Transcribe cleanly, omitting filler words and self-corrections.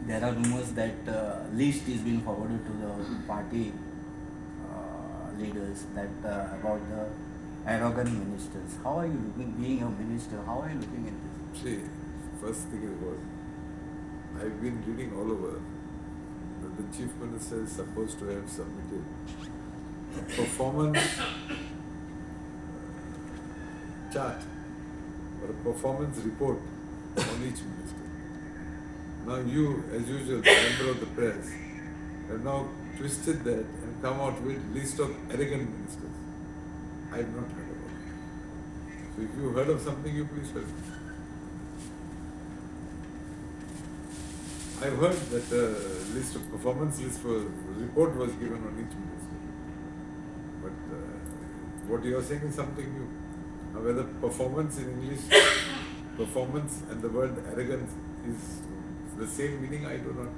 There are rumors that list is being forwarded to the party leaders that about the arrogant ministers. How are you looking, being a minister, how are you looking at this? See, first thing is what I've been reading all over that the chief minister is supposed to have submitted a performance chart or a performance report on each minister. Now you, as usual, the member of the press, have now twisted that and come out with list of arrogant ministers. I have not heard about it. So if you heard of something, you please tell me. I've heard that a list of performance list for report was given on each minister. But what you are saying is something new. Now whether performance in English, performance and the word arrogance is the same meaning, I do not know.